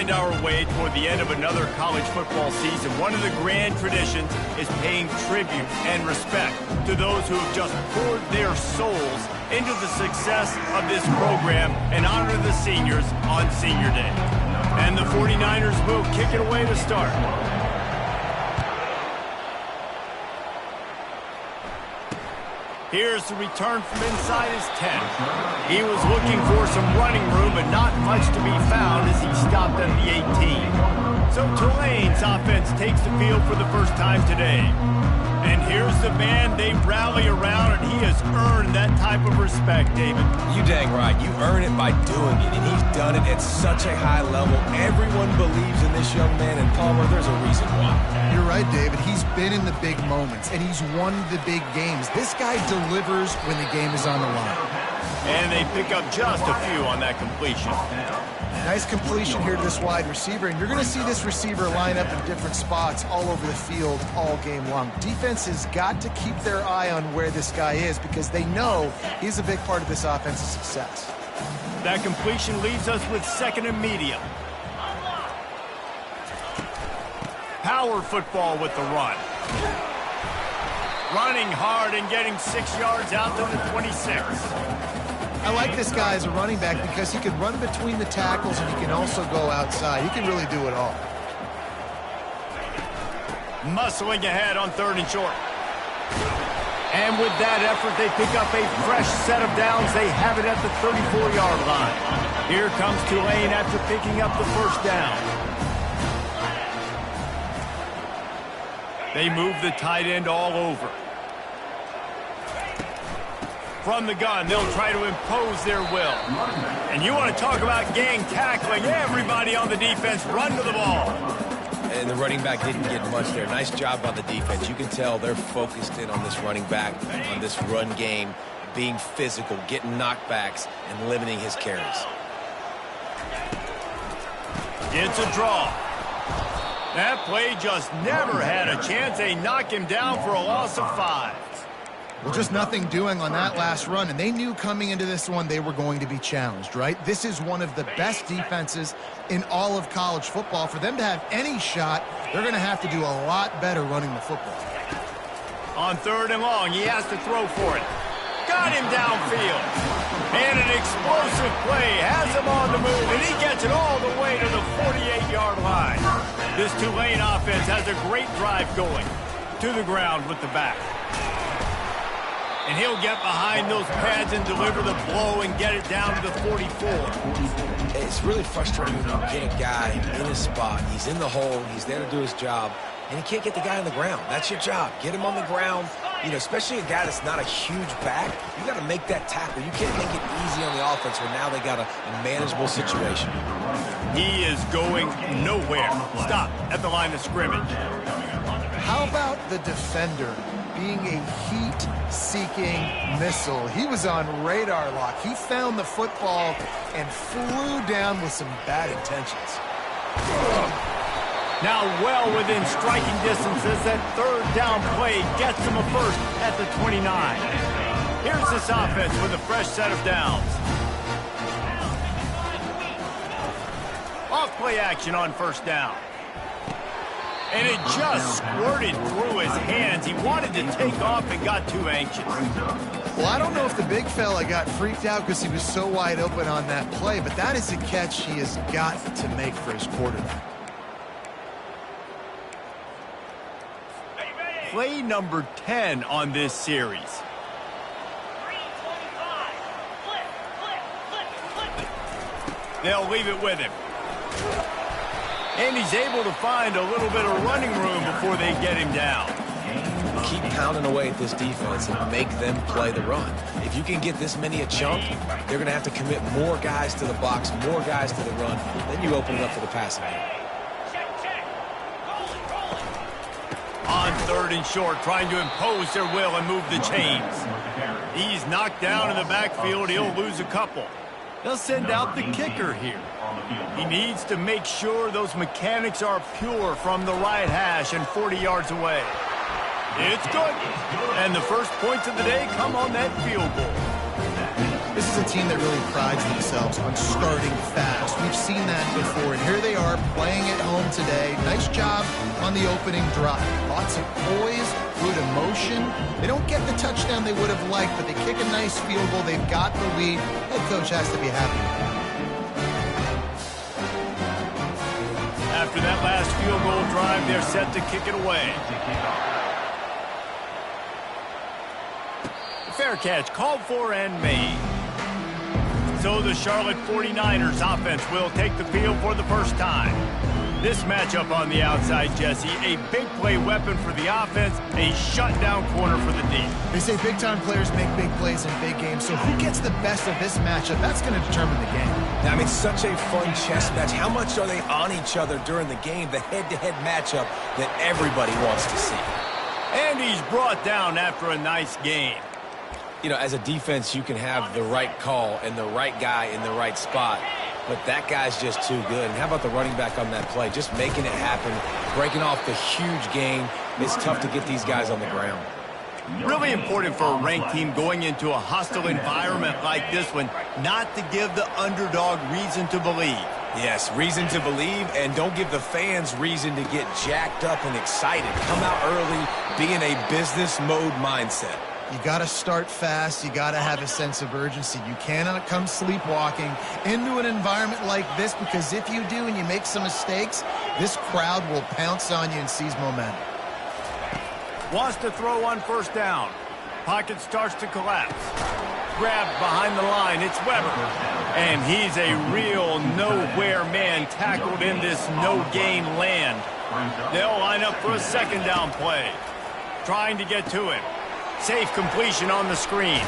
wind our way toward the end of another college football season, one of the grand traditions is paying tribute and respect to those who have just poured their souls into the success of this program and honor the seniors on Senior Day. And the 49ers will kick it away to start. Here's the return from inside his 10. He was looking for some running room, but not much to be found as he stopped at the 18. So Tulane's offense takes the field for the first time today. And here's the man they rally around, and he has earned that type of respect, David. You dang right. You earn it by doing it, and he's done it at such a high level. Everyone believes in this young man, and Palmer, there's a reason why. You're right, David. He's been in the big moments, and he's won the big games. This guy delivers when the game is on the line. And they pick up just a few on that completion. Nice completion here to this wide receiver, and you're going to see this receiver line up in different spots all over the field all game long. Defense has got to keep their eye on where this guy is because they know he's a big part of this offense's success. That completion leaves us with second and medium. Power football with the run. Running hard and getting 6 yards out to the 26. I like this guy as a running back because he can run between the tackles and he can also go outside. He can really do it all. Muscling ahead on 3rd and short. And with that effort, they pick up a fresh set of downs. They have it at the 34-yard line. Here comes Tulane after picking up the first down. They move the tight end all over. From the gun, they'll try to impose their will. And you want to talk about gang tackling. Everybody on the defense run to the ball. And the running back didn't get much there. Nice job by the defense. You can tell they're focused in on this running back, on this run game, being physical, getting knockbacks, and limiting his carries. It's a draw. That play just never had a chance. They knock him down for a loss of 5. Well, just nothing doing on that last run, and they knew coming into this one they were going to be challenged, right? This is one of the best defenses in all of college football. For them to have any shot, they're going to have to do a lot better running the football. On 3rd and long, he has to throw for it. Got him downfield. And an explosive play has him on the move, and he gets it all the way to the 48-yard line. This Tulane offense has a great drive going. To the ground with the back. And he'll get behind those pads and deliver the blow and get it down to the 44. It's really frustrating when you get a guy in his spot. He's in the hole. He's there to do his job. And he can't get the guy on the ground. That's your job. Get him on the ground. You know, especially a guy that's not a huge back. You got to make that tackle. You can't make it easy on the offense when now they got a manageable situation. He is going nowhere. Stop at the line of scrimmage. How about the defender being a heat-seeking missile? He was on radar lock. He found the football and flew down with some bad intentions. Now well within striking distance as that 3rd down play gets him a first at the 29. Here's this offense with a fresh set of downs. Off play action on 1st down. And it just squirted through his hands. He wanted to take off and got too anxious. Well, I don't know if the big fella got freaked out because he was so wide open on that play, but that is a catch he has got to make for his quarterback. Play number 10 on this series. They'll leave it with him. And he's able to find a little bit of running room before they get him down. Keep pounding away at this defense and make them play the run. If you can get this many a chunk, they're going to have to commit more guys to the box, more guys to the run. Then you open it up for the passing game. On 3rd and short, trying to impose their will and move the chains. He's knocked down in the backfield. He'll lose a couple. They'll send out the kicker here. He needs to make sure those mechanics are pure from the right hash and 40 yards away. It's good. And the first points of the day come on that field goal. This is a team that really prides themselves on starting fast. We've seen that before, and here they are playing at home today. Nice job on the opening drive. Lots of poise, good emotion. They don't get the touchdown they would have liked, but they kick a nice field goal. They've got the lead. Head coach has to be happy with that. After that last field goal drive, they're set to kick it away. Fair catch, called for and made. So the Charlotte 49ers offense will take the field for the first time. This matchup on the outside, Jesse, a big play weapon for the offense, a shutdown corner for the D. They say big-time players make big plays in big games, so who gets the best of this matchup, that's going to determine the game. I mean, such a fun chess match. How much are they on each other during the game, the head-to-head matchup that everybody wants to see? And he's brought down after a nice game. You know, as a defense, you can have the right call and the right guy in the right spot, but that guy's just too good. And how about the running back on that play? Just making it happen, breaking off the huge game. It's tough to get these guys on the ground. Really important for a ranked team going into a hostile environment like this one, not to give the underdog reason to believe. Yes, reason to believe, and don't give the fans reason to get jacked up and excited. Come out early, be in a business mode mindset. You got to start fast. You got to have a sense of urgency. You cannot come sleepwalking into an environment like this, because if you do and you make some mistakes, this crowd will pounce on you and seize momentum. Wants to throw on first down. Pocket starts to collapse. Grabbed behind the line. It's Weber. And he's a real nowhere man tackled in this no-gain land. They'll line up for a second down play. Trying to get to him. Safe completion on the screen.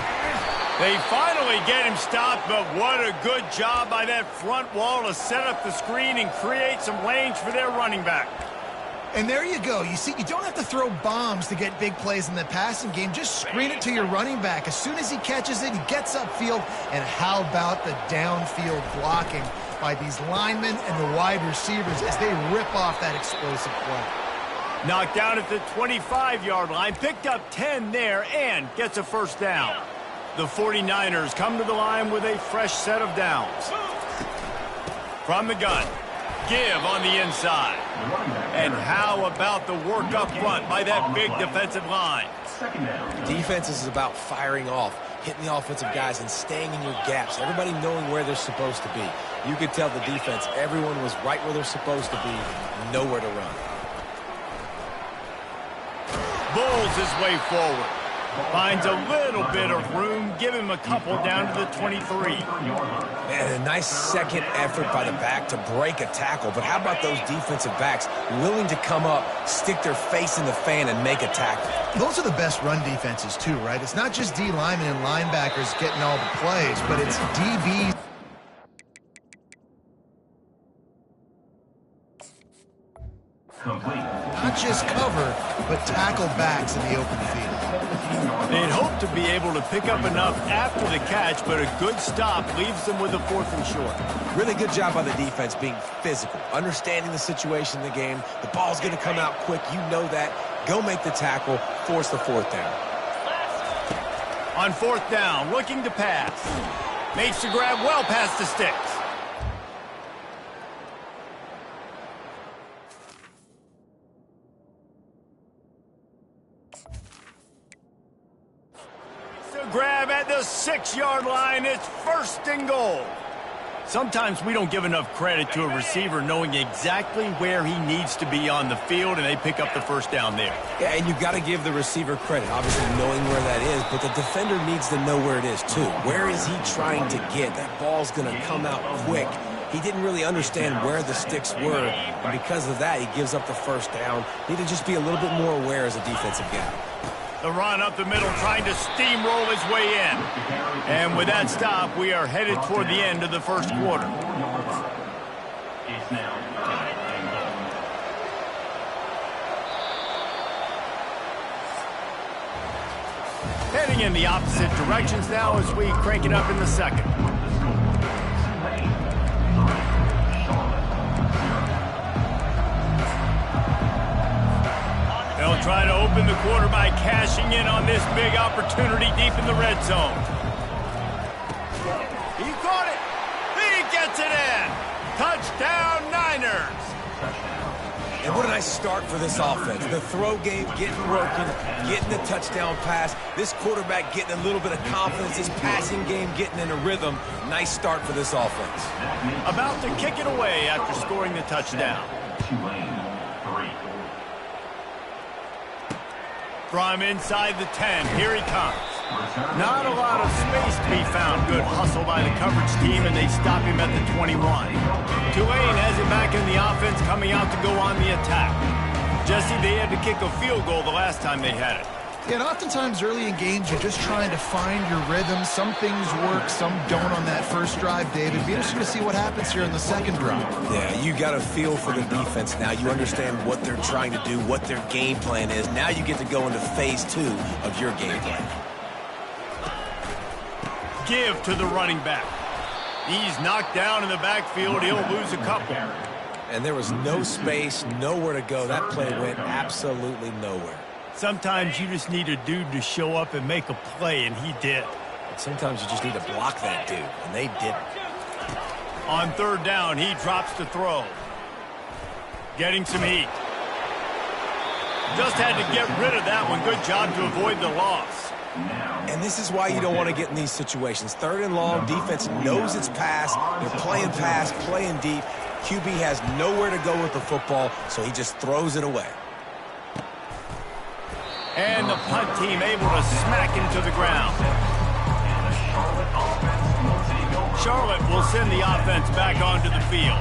They finally get him stopped, but what a good job by that front wall to set up the screen and create some lanes for their running back. And there you go. You see, you don't have to throw bombs to get big plays in the passing game. Just screen it to your running back. As soon as he catches it, he gets upfield. And how about the downfield blocking by these linemen and the wide receivers as they rip off that explosive play. Knocked down at the 25-yard line, picked up 10 there, and gets a first down. The 49ers come to the line with a fresh set of downs. From the gun, give on the inside. And how about the work up front by that big defensive line? Defense is about firing off, hitting the offensive guys, and staying in your gaps. Everybody knowing where they're supposed to be. You could tell the defense, everyone was right where they're supposed to be, nowhere to run. Bulls his way forward. Finds a little bit of room. Give him a couple down to the 23. And a nice second effort by the back to break a tackle. But how about those defensive backs willing to come up, stick their face in the fan, and make a tackle? Those are the best run defenses, too, right? It's not just D linemen and linebackers getting all the plays, but it's DBs. Not just cover, but tackle backs in the open field. They'd hope to be able to pick up enough after the catch, but a good stop leaves them with a 4th and short. Really good job by the defense being physical, understanding the situation in the game. The ball's going to come out quick. You know that. Go make the tackle, force the 4th down. On 4th down, looking to pass. Makes the grab well past the sticks. Grab at the 6-yard line. It's 1st and goal. Sometimes we don't give enough credit to a receiver knowing exactly where he needs to be on the field, and they pick up the first down there. Yeah, and you've got to give the receiver credit, obviously knowing where that is, but the defender needs to know where it is too. Where is he trying to get? That ball's going to come out quick. He didn't really understand where the sticks were, and because of that, he gives up the first down. Need to just be a little bit more aware as a defensive guy. The run up the middle, trying to steamroll his way in. And with that stop, we are headed toward the end of the first quarter. Heading in the opposite directions now as we crank it up in the second. They'll try to open the quarter by cashing in on this big opportunity deep in the red zone. gets it in. Touchdown, Niners. And what a nice start for this offense. The throw game getting working, getting the touchdown pass. This quarterback getting a little bit of confidence. This passing game getting in a rhythm. Nice start for this offense. About to kick it away after scoring the touchdown. TULANE 3. From inside the 10, here he comes. Not a lot of space to be found. Good hustle by the coverage team, and they stop him at the 21. Tulane has it back in the offense, coming out to go on the attack. Jesse, they had to kick a field goal the last time they had it. Yeah, and oftentimes early in games, you're just trying to find your rhythm. Some things work, some don't on that first drive, David. Be interesting to see what happens here in the second drive. Yeah, you got a feel for the defense now. You understand what they're trying to do, what their game plan is. Now you get to go into phase 2 of your game plan. Give to the running back. He's knocked down in the backfield. He'll lose a couple. And there was no space, nowhere to go. That play went absolutely nowhere. Sometimes you just need a dude to show up and make a play, and he did. And sometimes you just need to block that dude, and they didn't. On third down, he drops to throw. Getting some heat. Just had to get rid of that one. Good job to avoid the loss. And this is why you don't want to get in these situations. Third and long, defense knows it's pass. They're playing pass, playing deep. QB has nowhere to go with the football, so he just throws it away. And the punt team able to smack him to the ground. Charlotte will send the offense back onto the field.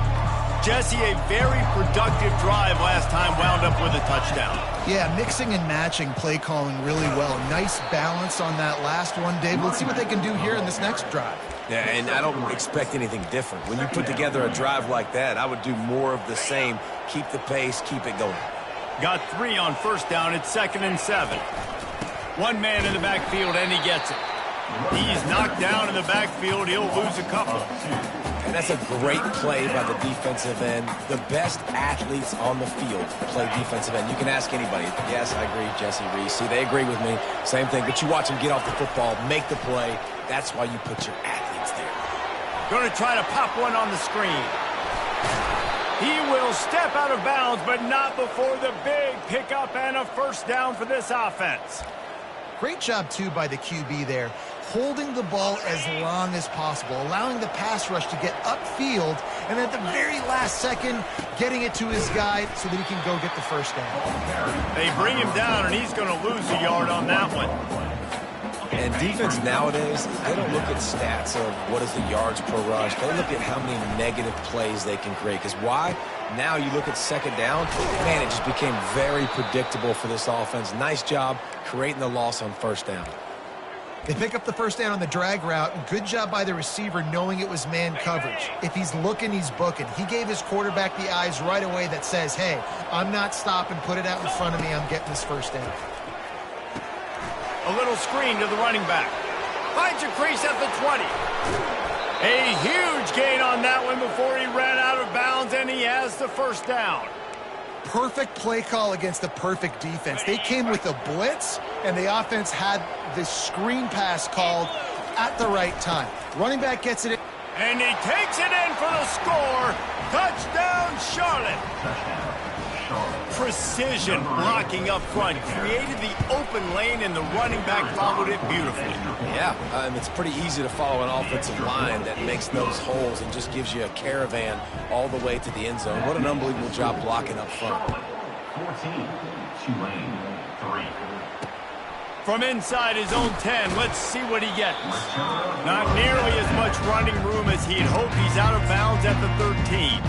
Jesse, a very productive drive last time, wound up with a touchdown. Yeah, mixing and matching play calling really well. Nice balance on that last one, David. Let's see what they can do here in this next drive. Yeah, and I don't expect anything different. When you put together a drive like that, I would do more of the same. Keep the pace, keep it going. Got 3 on first down. It's 2nd and 7. One man in the backfield, and he gets it. He's knocked down in the backfield. He'll lose a couple. And that's a great play by the defensive end. The best athletes on the field play defensive end. You can ask anybody. Yes, I agree, Jesse Reese. See, they agree with me. Same thing. But you watch them get off the football, make the play. That's why you put your athletes there. Going to try to pop one on the screen. He will step out of bounds, but not before the big pickup and a first down for this offense. Great job, too, by the QB there, holding the ball as long as possible, allowing the pass rush to get upfield, and at the very last second, getting it to his guy so that he can go get the first down. They bring him down, and he's going to lose a yard on that one. And defense nowadays, they don't look at stats of what is the yards per rush. They look at how many negative plays they can create. Because why? Now you look at second down, man, it just became very predictable for this offense. Nice job creating the loss on first down. They pick up the first down on the drag route. Good job by the receiver knowing it was man coverage. If he's looking, he's booking. He gave his quarterback the eyes right away that says, hey, I'm not stopping, put it out in front of me, I'm getting this first down. A little screen to the running back. Finds a crease at the 20. A huge gain on that one before he ran out of bounds, and he has the first down. Perfect play call against the perfect defense. They came with a blitz, and the offense had this screen pass called at the right time. Running back gets it in. And he takes it in for the score. Touchdown, Charlotte. Precision blocking up front. Created the open lane, and the running back followed it beautifully. Yeah, and it's pretty easy to follow an offensive line that makes those holes and just gives you a caravan all the way to the end zone. What an unbelievable job blocking up front. 14, TULANE 3. From inside his own 10, let's see what he gets. Not nearly as much running room as he'd hoped. He's out of bounds at the 13.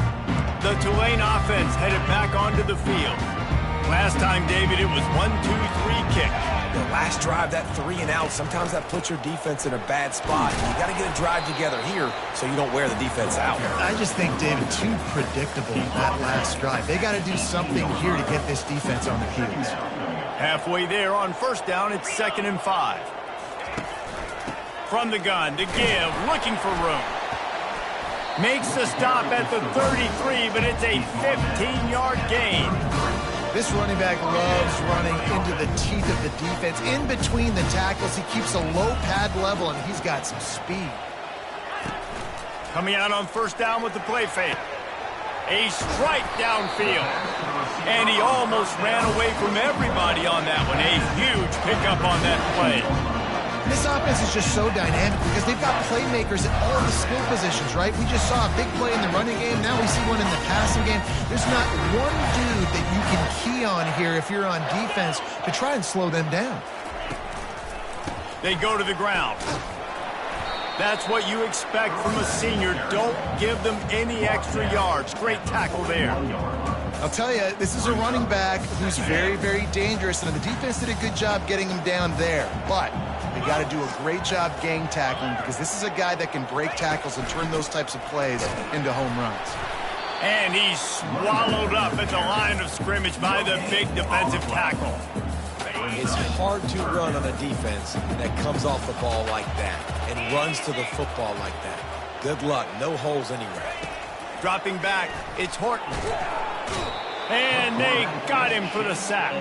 The Tulane offense headed back onto the field. Last time, David, it was 1-2-3 kick. The last drive, that 3 and out, sometimes that puts your defense in a bad spot. You got to get a drive together here so you don't wear the defense out. I just think, David, too predictable that last drive. They got to do something here to get this defense on the heels. Halfway there on first down, it's 2nd and 5. From the gun to give, looking for room. Makes the stop at the 33, but it's a 15-yard gain. This running back loves running into the teeth of the defense. In between the tackles, he keeps a low pad level, and he's got some speed. Coming out on first down with the play fake. A strike downfield. And he almost ran away from everybody on that one. A huge pickup on that play. This offense is just so dynamic because they've got playmakers at all the skill positions, right? We just saw a big play in the running game. Now we see one in the passing game. There's not one dude that you can key on here if you're on defense to try and slow them down. They go to the ground. That's what you expect from a senior. Don't give them any extra yards. Great tackle there. I'll tell you, this is a running back who's very, very dangerous, and the defense did a good job getting him down there. But they got to do a great job gang tackling because this is a guy that can break tackles and turn those types of plays into home runs. And he's swallowed up at the line of scrimmage by the big defensive tackle. It's hard to run on a defense that comes off the ball like that and runs to the football like that. Good luck. No holes anywhere. Dropping back, it's Horton. And they got him for the sack.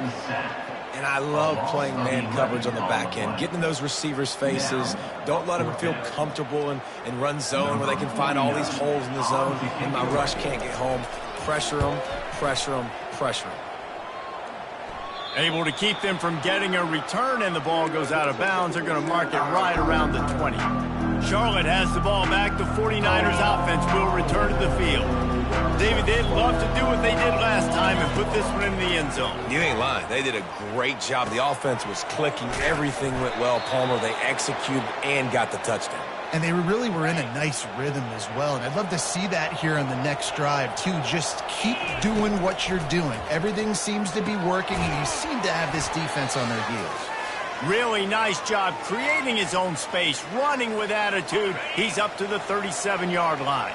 And I love playing man coverage on the back end, getting in those receivers' faces. Don't let them feel comfortable and run zone where they can find all these holes in the zone and my rush can't get home. Pressure them, pressure them, pressure them. Able to keep them from getting a return, and the ball goes out of bounds. They're going to mark it right around the 20. Charlotte has the ball back. The 49ers offense will return to the field. David, they'd love to do what they did last time and put this one in the end zone. You ain't lying. They did a great job. The offense was clicking. Everything went well, Palmer. They executed and got the touchdown. And they really were in a nice rhythm as well. And I'd love to see that here on the next drive, too. Just keep doing what you're doing. Everything seems to be working, and you seem to have this defense on their heels. Really nice job creating his own space, running with attitude. He's up to the 37-yard line.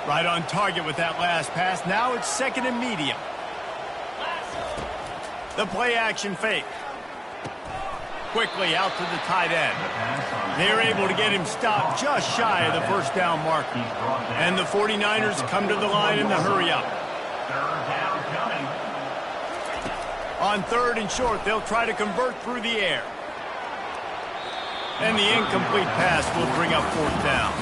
Right on target with that last pass. Now it's second and medium. The play-action fake. Quickly out to the tight end. They're able to get him stopped just shy of the first down marker. And the 49ers come to the line in the hurry-up. On third and short, they'll try to convert through the air. And the incomplete pass will bring up fourth down.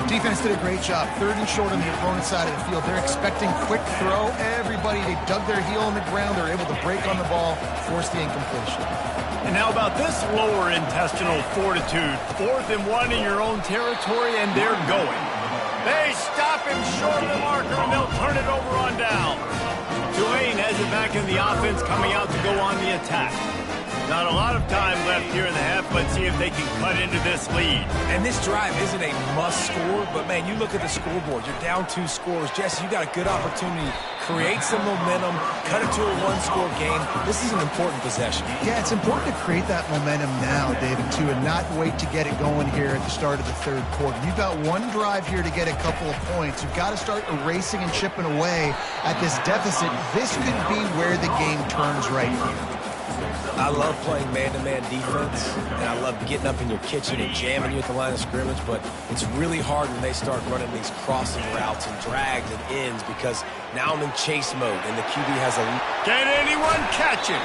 Defense did a great job. Third and short on the opponent's side of the field. They're expecting quick throw. Everybody, they dug their heel in the ground. They're able to break on the ball, force the incompletion. And how about this lower intestinal fortitude? 4th and 1 in your own territory, and they're going. They stop him short of the marker, and they'll turn it over on down. Tulane has it back in the offense, coming out to go on the attack. Not a lot of time left here in the half. Let's see if they can cut into this lead. And this drive isn't a must score, but, man, you look at the scoreboard. You're down 2 scores. Jesse, you got a good opportunity. Create some momentum. Cut it to a 1-score game. This is an important possession. Yeah, it's important to create that momentum now, David, too, and not wait to get it going here at the start of the third quarter. You've got one drive here to get a couple of points. You've got to start erasing and chipping away at this deficit. This could be where the game turns right here. I love playing man-to-man defense, and I love getting up in your kitchen and jamming you at the line of scrimmage, but it's really hard when they start running these crossing routes and drags and ends because now I'm in chase mode, and the QB has a... Can anyone catch him?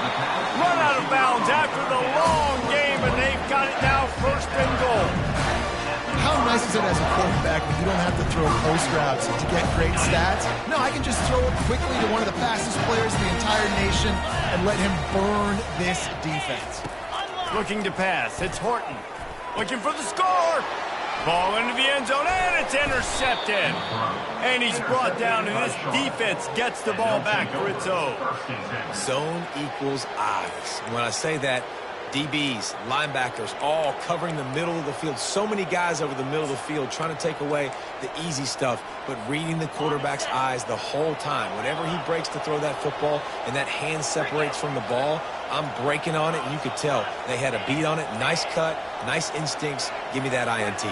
Run out of bounds after the long game, and they've got it now first and goal. How nice is it as a quarterback when you don't have to throw post routes to get great stats? No, I can just throw it quickly to one of the fastest players in the entire nation and let him burn this defense. Looking to pass. It's Horton. Looking for the score. Ball into the end zone, and it's intercepted. And he's brought down, and this defense gets the ball back for its own. Zone equals eyes. And when I say that, DBs, linebackers, all covering the middle of the field. So many guys over the middle of the field trying to take away the easy stuff, but reading the quarterback's eyes the whole time. Whenever he breaks to throw that football and that hand separates from the ball, I'm breaking on it, and you could tell they had a beat on it. Nice cut, nice instincts. Give me that INT.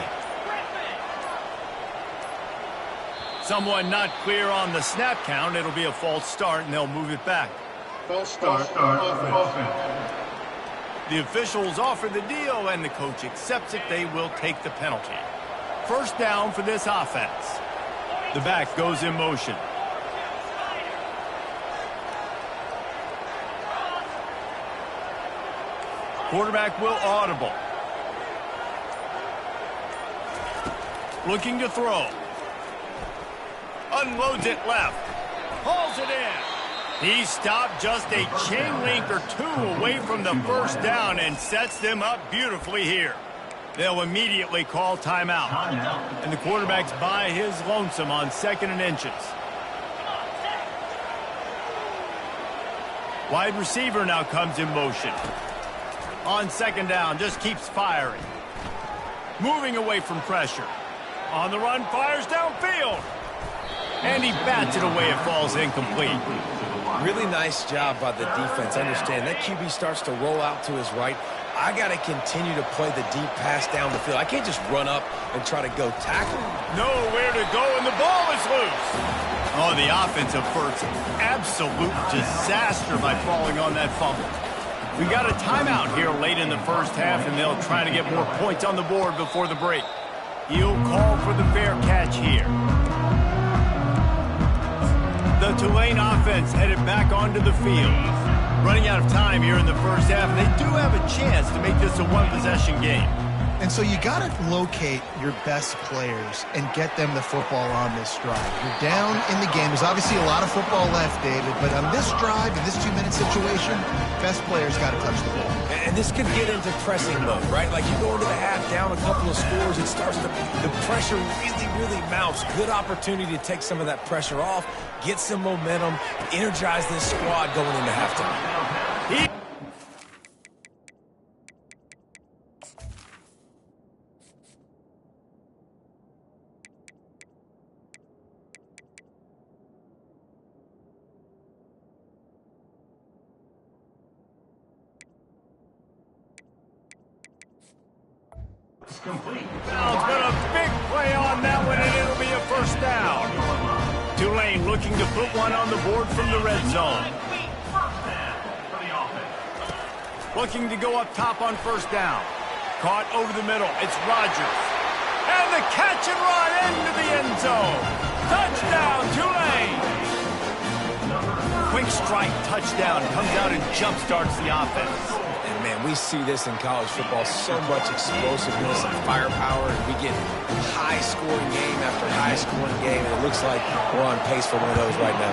Someone not clear on the snap count. It'll be a false start, and they'll move it back. False start. Offense. The officials offer the deal, and the coach accepts it. They will take the penalty. First down for this offense. The back goes in motion. Quarterback will audible. Looking to throw. unloads it left. Hauls it in. He stopped just a chain link or two away from the first down and sets them up beautifully here. They'll immediately call timeout. And the quarterback's by his lonesome on 2nd and inches. Wide receiver now comes in motion. On 2nd down, just keeps firing. Moving away from pressure. On the run, fires downfield. And he bats it away. It falls incomplete. Really nice job by the defense. Understand, that QB starts to roll out to his right. I got to continue to play the deep pass down the field. I can't just run up and try to go tackle. Nowhere to go, and the ball is loose. Oh, the offensive first. Absolute disaster by falling on that fumble. We got a timeout here late in the first half, and they'll try to get more points on the board before the break. He'll call for the fair catch here. The Tulane offense headed back onto the field. Running out of time here in the first half, and they do have a chance to make this a one-possession game. And so you got to locate your best players and get them the football on this drive. You're down in the game. There's obviously a lot of football left, David, but on this drive, in this 2-minute situation, best players got to touch the ball. And this could get into pressing mode, right? Like you go into the half down a couple of scores, it starts to, the pressure really mounts. Good opportunity to take some of that pressure off, get some momentum, energize this squad going into halftime. Complete. Now, but a big play on that one, and it'll be a first down. Tulane looking to put one on the board from the red zone. Looking to go up top on first down. Caught over the middle. It's Rogers. And the catch and run into the end zone. Touchdown, Tulane. Quick strike touchdown. Comes out and jump starts the offense. Man, we see this in college football, so much explosiveness and firepower, and we get high-scoring game after high-scoring game, and it looks like we're on pace for one of those right now.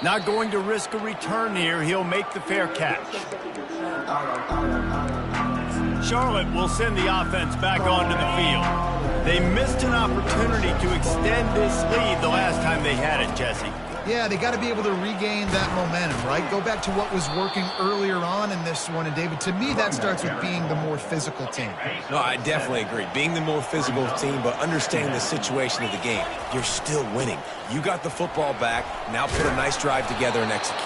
Not going to risk a return here. He'll make the fair catch. Charlotte will send the offense back onto the field. They missed an opportunity to extend this lead the last time they had it, Jesse. Yeah, they got to be able to regain that momentum, right? Go back to what was working earlier on in this one. And, David, to me, that starts with being the more physical team. No, I definitely agree. Being the more physical team, but understanding the situation of the game. You're still winning. You got the football back. Now put a nice drive together and execute.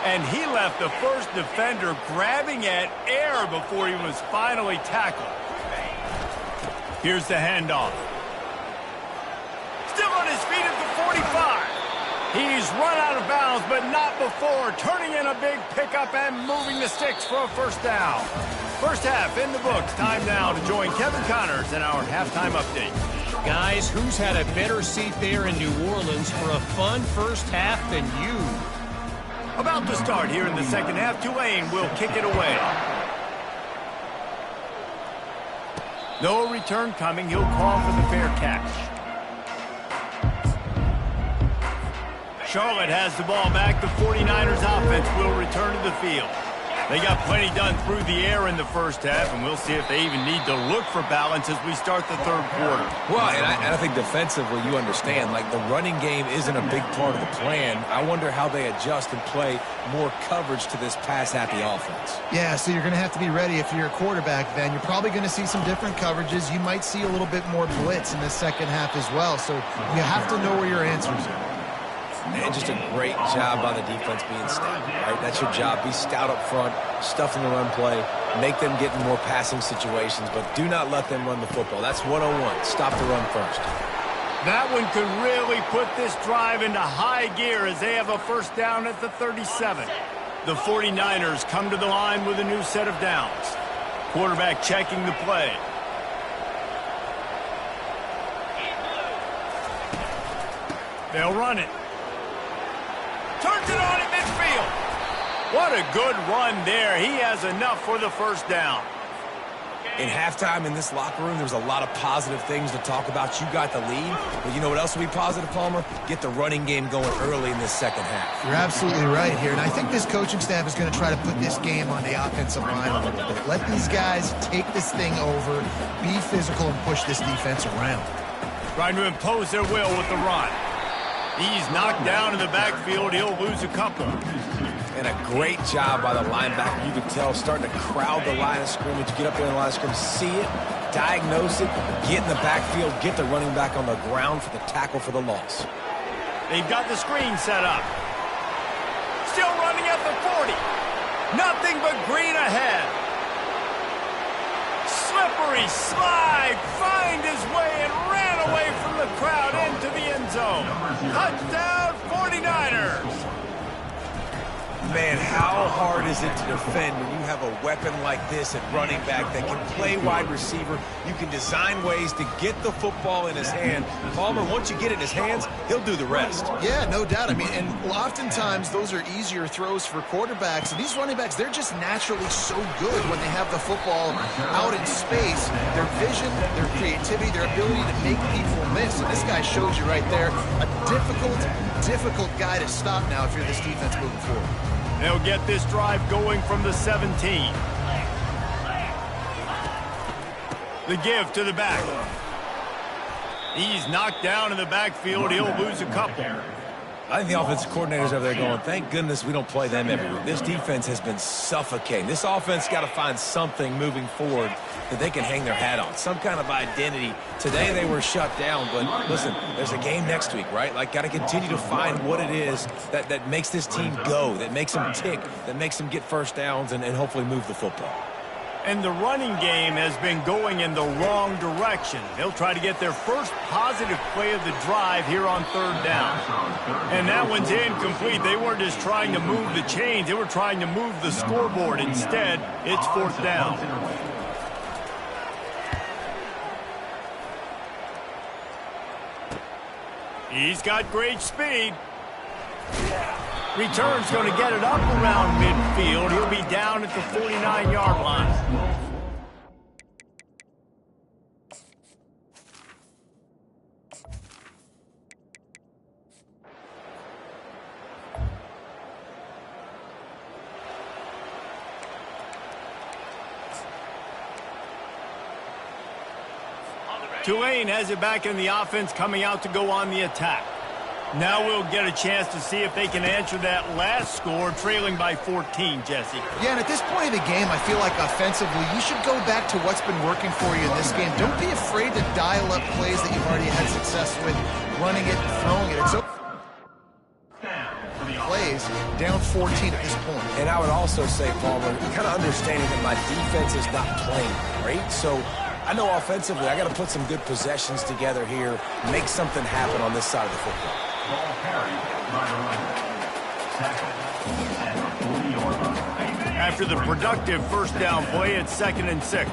And he left the first defender grabbing at air before he was finally tackled. Here's the handoff. Still on his feet at the 45. He's run out of bounds, but not before. Turning in a big pickup and moving the sticks for a first down. First half in the books. Time now to join Kevin Connors in our halftime update. Guys, who's had a better seat there in New Orleans for a fun first half than you? About to start here in the second half. Tulane will kick it away. No return coming. He'll call for the fair catch. Charlotte has the ball back. The 49ers offense will return to the field. They got plenty done through the air in the first half, and we'll see if they even need to look for balance as we start the third quarter. Well, and I think defensively, you understand, like the running game isn't a big part of the plan. I wonder how they adjust and play more coverage to this pass-happy offense. Yeah, so you're going to have to be ready if you're a quarterback then. You're probably going to see some different coverages. You might see a little bit more blitz in the second half as well, so you have to know where your answers are. And just a great job by the defense being stout, right? That's your job. Be stout up front, stuff in the run play, make them get in more passing situations, but do not let them run the football. That's 101. Stop the run first. That one could really put this drive into high gear as they have a first down at the 37. The 49ers come to the line with a new set of downs. Quarterback checking the play. They'll run it. Turns it on at midfield. What a good run there. He has enough for the first down. In halftime in this locker room, there was a lot of positive things to talk about. You got the lead, but you know what else will be positive, Palmer? Get the running game going early in this second half. You're absolutely right here, and I think this coaching staff is going to try to put this game on the offensive line a little bit. Let these guys take this thing over, be physical, and push this defense around. Trying to impose their will with the run. He's knocked down in the backfield. He'll lose a couple. And a great job by the linebacker. You can tell, starting to crowd the line of scrimmage, get up there in the line of scrimmage, see it, diagnose it, get in the backfield, get the running back on the ground for the tackle for the loss. They've got the screen set up. Still running at the 40. Nothing but green ahead. Slippery slide, find his way and ran away from the crowd into the end zone. Touchdown 49ers. Man, how hard is it to defend when you have a weapon like this at running back that can play wide receiver? You can design ways to get the football in his hand. Palmer, once you get it in his hands, he'll do the rest. Yeah, no doubt. I mean, and oftentimes those are easier throws for quarterbacks. And these running backs, they're just naturally so good when they have the football out in space. Their vision, their creativity, their ability to make people miss. And this guy shows you right there a difficult guy to stop now if you're this defense moving forward. They'll get this drive going from the 17. The give to the back. He's knocked down in the backfield. He'll lose a couple. I think the offensive coordinators over there going, thank goodness we don't play them every week. This defense has been suffocating. This offense got to find something moving forward that they can hang their hat on, some kind of identity. Today they were shut down, but listen, there's a game next week, right? Like, got to continue to find what it is that makes this team go, that makes them tick, that makes them get first downs and hopefully move the football. And the running game has been going in the wrong direction. They'll try to get their first positive play of the drive here on third down. And that one's incomplete. They weren't just trying to move the chains. They were trying to move the scoreboard. Instead, it's fourth down. He's got great speed. Return's going to get it up around midfield. He'll be down at the 49-yard line. Tulane has it back in the offense, coming out to go on the attack. Now we'll get a chance to see if they can answer that last score, trailing by 14, Jesse. Yeah, and at this point of the game, I feel like offensively, you should go back to what's been working for you in this game. Don't be afraid to dial up plays that you've already had success with, running it, throwing it. It's plays down 14 at this point. And I would also say, Palmer, kind of understanding that my defense is not playing great, so I know offensively I got to put some good possessions together here, make something happen on this side of the football. After the productive first down play, it's 2nd and 6.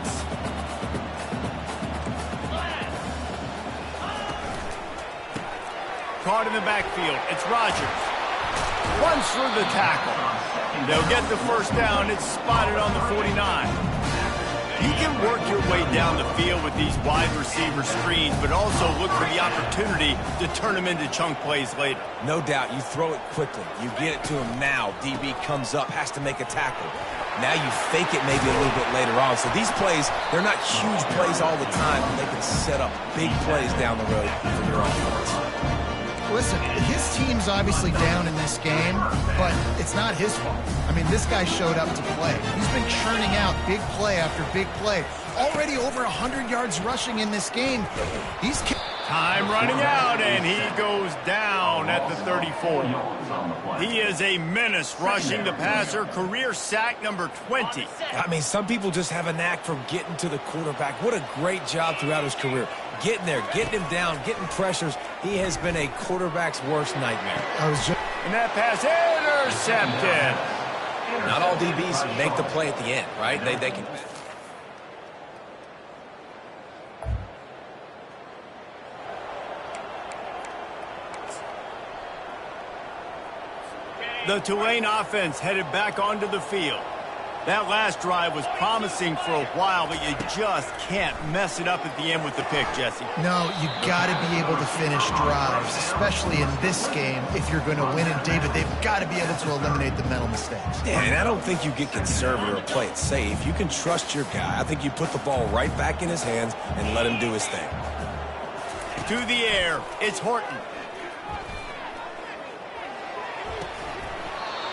Caught in the backfield. It's Rodgers. Runs through the tackle. They'll get the first down. It's spotted on the 49. You can work your way down the field with these wide receiver screens, but also look for the opportunity to turn them into chunk plays later. No doubt, you throw it quickly. You get it to him now. DB comes up, has to make a tackle. Now you fake it maybe a little bit later on. So these plays, they're not huge plays all the time, but they can set up big plays down the road for your offense. Listen, his team's obviously down in this game, but it's not his fault. I mean, this guy showed up to play. He's been churning out big play after big play. Already over 100 yards rushing in this game. He's time running out, and he goes down at the 34. He is a menace rushing the passer, career sack number 20. I mean, some people just have a knack for getting to the quarterback. What a great job throughout his career. Getting there, getting him down, getting pressures. He has been a quarterback's worst nightmare. And that pass intercepted. Not all DBs make the play at the end, right? They can. The Tulane offense headed back onto the field. That last drive was promising for a while, but you just can't mess it up at the end with the pick, Jesse. No, you got to be able to finish drives, especially in this game if you're going to win. And, David, they've got to be able to eliminate the mental mistakes. Yeah, and I don't think you get conservative or play it safe. You can trust your guy. I think you put the ball right back in his hands and let him do his thing. To the air, it's Horton.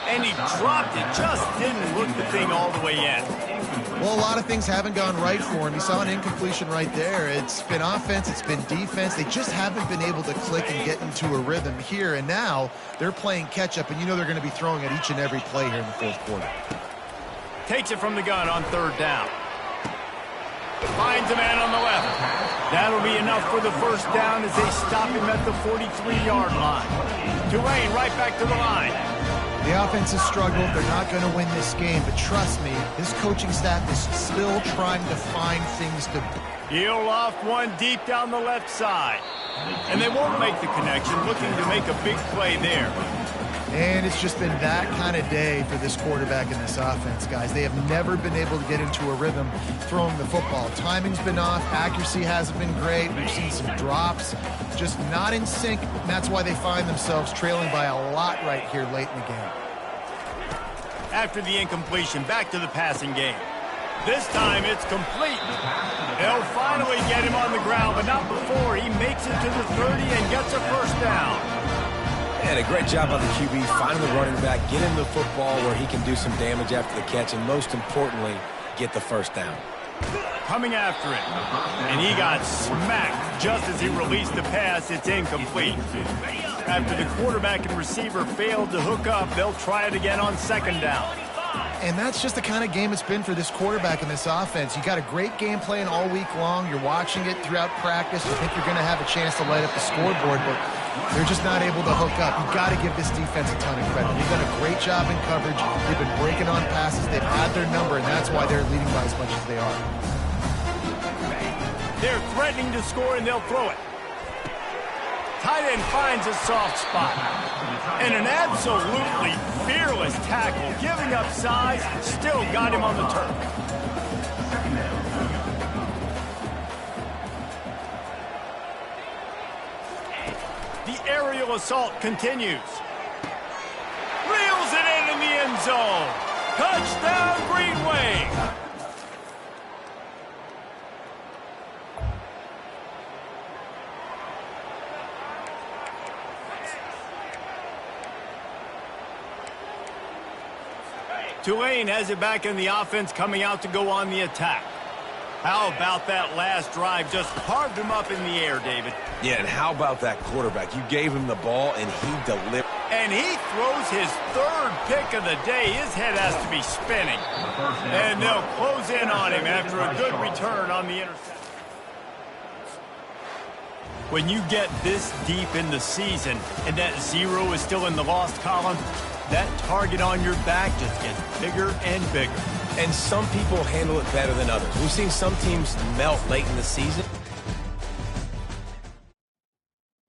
And he dropped it, just didn't look the thing all the way in. Well, a lot of things haven't gone right for him. He saw an incompletion right there. It's been offense, it's been defense. They just haven't been able to click and get into a rhythm here. And now they're playing catch-up, and you know they're going to be throwing at each and every play here in the fourth quarter. Takes it from the gun on third down. Finds a man on the left. That'll be enough for the first down as they stop him at the 43-yard line. Tulane right back to the line. The offense has struggled. They're not going to win this game, but trust me, this coaching staff is still trying to find things to do. He'll loft one deep down the left side. And they won't make the connection, looking to make a big play there. And it's just been that kind of day for this quarterback in this offense, guys. They have never been able to get into a rhythm throwing the football. Timing's been off. Accuracy hasn't been great. We've seen some drops. Just not in sync, and that's why they find themselves trailing by a lot right here late in the game. After the incompletion, back to the passing game. This time it's complete. They'll finally get him on the ground, but not before he makes it to the 30 and gets a first down. And a great job by the QB, finding the running back, get him the football where he can do some damage after the catch, and most importantly, get the first down. Coming after it, and he got smacked just as he released the pass. It's incomplete. After the quarterback and receiver failed to hook up, they'll try it again on second down. And that's just the kind of game it's been for this quarterback in this offense. You got a great game plan all week long. You're watching it throughout practice. You think you're going to have a chance to light up the scoreboard, but they're just not able to hook up. You got to give this defense a ton of credit. They've done a great job in coverage. They've been breaking on passes. They've had their number, and that's why they're leading by as much as they are. They're threatening to score, and they'll throw it. Tight end finds a soft spot. And an absolutely fearless tackle, giving up size, still got him on the turf. The aerial assault continues. Reels it in the end zone. Touchdown, Green Wave. Tulane has it back in the offense, coming out to go on the attack. How about that last drive? Just carved him up in the air, David. Yeah, and how about that quarterback? You gave him the ball, and he delivered. And he throws his third pick of the day. His head has to be spinning. And they'll close in on him after a good return on the interception. When you get this deep in the season and that 0 is still in the lost column, that target on your back just gets bigger and bigger. And some people handle it better than others. We've seen some teams melt late in the season.